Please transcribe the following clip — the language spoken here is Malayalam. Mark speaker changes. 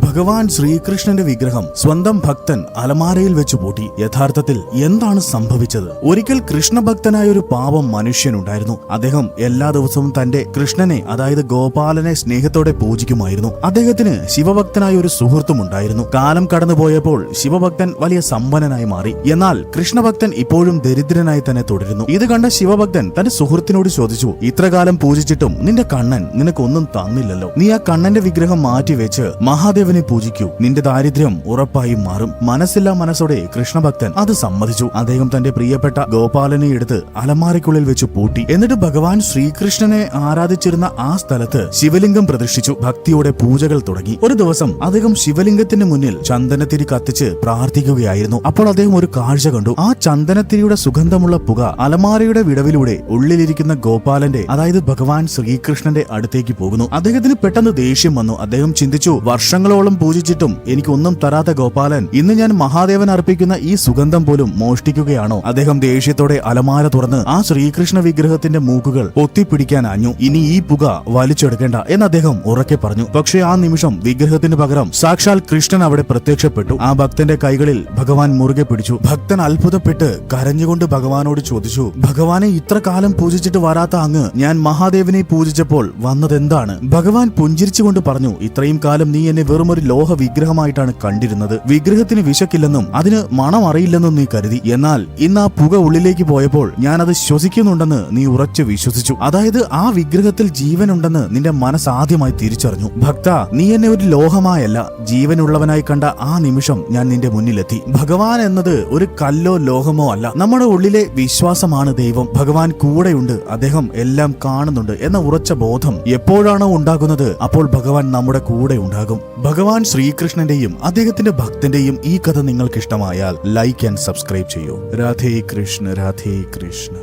Speaker 1: ഭഗവാൻ ശ്രീകൃഷ്ണന്റെ വിഗ്രഹം സ്വന്തം ഭക്തൻ അലമാരയിൽ വെച്ച് പൂട്ടി. യഥാർത്ഥത്തിൽ എന്താണ് സംഭവിച്ചത്? ഒരിക്കൽ കൃഷ്ണഭക്തനായ ഒരു പാവം മനുഷ്യനുണ്ടായിരുന്നു. അദ്ദേഹം എല്ലാ ദിവസവും തന്റെ കൃഷ്ണനെ, അതായത് ഗോപാലനെ സ്നേഹത്തോടെ പൂജിക്കുമായിരുന്നു. അദ്ദേഹത്തിന് ശിവഭക്തനായ ഒരു സുഹൃത്തും ഉണ്ടായിരുന്നു. കാലം കടന്നുപോയപ്പോൾ ശിവഭക്തൻ വലിയ സമ്പന്നനായി മാറി. എന്നാൽ കൃഷ്ണഭക്തൻ ഇപ്പോഴും ദരിദ്രനായി തന്നെ തുടരുന്നു. ഇത് കണ്ട ശിവഭക്തൻ തന്റെ സുഹൃത്തിനോട് ചോദിച്ചു, ഇത്രകാലം പൂജിച്ചിട്ടും നിന്റെ കണ്ണൻ നിനക്കൊന്നും തന്നില്ലല്ലോ. നീ ആ കണ്ണന്റെ വിഗ്രഹം മാറ്റിവെച്ച് മഹാദേവനെ പൂജിക്കൂ. നിന്റെ ദാരിദ്ര്യം ഉറപ്പായും മാറും. മനസ്സില്ലാ മനസ്സോടെ കൃഷ്ണഭക്തൻ അത് സമ്മതിച്ചു. അദ്ദേഹം തന്റെ പ്രിയപ്പെട്ട ഗോപാലനെ എടുത്ത് അലമാരയ്ക്കുള്ളിൽ വെച്ച് പൂട്ടി. എന്നിട്ട് ഭഗവാൻ ശ്രീകൃഷ്ണനെ ആരാധിച്ചിരുന്ന ആ സ്ഥലത്ത് ശിവലിംഗം പ്രതിഷ്ഠിച്ചു. ഭക്തിയോടെ പൂജകൾ തുടങ്ങി. ഒരു ദിവസം അദ്ദേഹം ശിവലിംഗത്തിന് മുന്നിൽ ചന്ദനത്തിരി കത്തിച്ച് പ്രാർത്ഥിക്കുകയായിരുന്നു. അപ്പോൾ അദ്ദേഹം ഒരു കാഴ്ച കണ്ടു. ആ ചന്ദനത്തിരിയുടെ സുഗന്ധമുള്ള പുക അലമാരയുടെ വിടവിലൂടെ ഉള്ളിലിരിക്കുന്ന ഗോപാലന്റെ, അതായത് ഭഗവാൻ ശ്രീകൃഷ്ണന്റെ അടുത്തേക്ക് പോകുന്നു. അദ്ദേഹത്തിന് പെട്ടെന്ന് ദേഷ്യം വന്നു. അദ്ദേഹം ചിന്തിച്ചു, വർഷങ്ങളോളം പൂജിച്ചിട്ടും എനിക്കൊന്നും തരാത്ത ഗോപാലൻ ഇന്ന് ഞാൻ മഹാദേവൻ അർപ്പിക്കുന്ന ഈ സുഗന്ധം പോലും മോഷ്ടിക്കുകയാണോ? അദ്ദേഹം ദേഷ്യത്തോടെ അലമാര തുറന്ന് ആ ശ്രീകൃഷ്ണ വിഗ്രഹത്തിന്റെ മൂക്കുകൾ പൊത്തിപ്പിടിക്കാൻ ആഞ്ഞു. ഇനി ഈ പുക വലിച്ചെടുക്കേണ്ട എന്ന് അദ്ദേഹം ഉറക്കെ പറഞ്ഞു. പക്ഷേ ആ നിമിഷം വിഗ്രഹത്തിന് പകരം സാക്ഷാൽ കൃഷ്ണൻ അവിടെ പ്രത്യക്ഷപ്പെട്ടു. ആ ഭക്തന്റെ കൈകളിൽ ഭഗവാൻ മുറുകെ പിടിച്ചു. ഭക്തൻ അത്ഭുതപ്പെട്ട് കരഞ്ഞുകൊണ്ട് ഭഗവാനോട് ചോദിച്ചു, ഭഗവാനെ ഇത്ര കാലം പൂജിച്ചിട്ട് വരാത്ത അങ്ങ് ഞാൻ മഹാദേവനെ പൂജിച്ചപ്പോൾ വന്നതെന്താണ്? ഭഗവാൻ പുഞ്ചിരിച്ചുകൊണ്ട് പറഞ്ഞു, ഇത്രയും കാലം നീ എന്നെ വെറുമൊരു ലോഹ വിഗ്രഹമായിട്ടാണ് കണ്ടിരുന്നത്. വിഗ്രഹത്തിന് വിശക്കില്ലെന്നും അതിന് മണം അറിയില്ലെന്നും നീ കരുതി. എന്നാൽ ഇന്ന് ആ പുക ഉള്ളിലേക്ക് പോയപ്പോൾ ഞാൻ അത് ശ്വസിക്കുന്നുണ്ടെന്ന് നീ ഉറച്ചു വിശ്വസിച്ചു. അതായത് ആ വിഗ്രഹത്തിൽ ജീവനുണ്ടെന്ന് നിന്റെ മനസ്സ് ആദ്യമായി തിരിച്ചറിഞ്ഞു. ഭക്ത, നീ എന്നെ ഒരു ലോഹമായല്ല, ജീവനുള്ളവനായി കണ്ട ആ നിമിഷം ഞാൻ നിന്റെ മുന്നിലെത്തി. ഭഗവാൻ എന്നത് ഒരു കല്ലോ ലോഹമോ അല്ല. നമ്മുടെ ഉള്ളിലെ വിശ്വാസമാണ് ദൈവം. ഭഗവാൻ കൂടെയുണ്ട്, അദ്ദേഹം എല്ലാം കാണുന്നുണ്ട് എന്ന ഉറച്ച ബോധം എപ്പോഴാണോ ഉണ്ടാകുന്നത് അപ്പോൾ ഭഗവാൻ നമ്മുടെ കൂടെ ഉണ്ടാകും. ഭഗവാൻ ശ്രീകൃഷ്ണന്റെയും അദ്ദേഹത്തിന്റെ ഭക്തന്റെയും ഈ കഥ നിങ്ങൾക്ക് ഇഷ്ടമായാൽ ലൈക്ക് ആൻഡ് സബ്സ്ക്രൈബ് ചെയ്യൂ. രാധേ കൃഷ്ണ, രാധേ കൃഷ്ണ.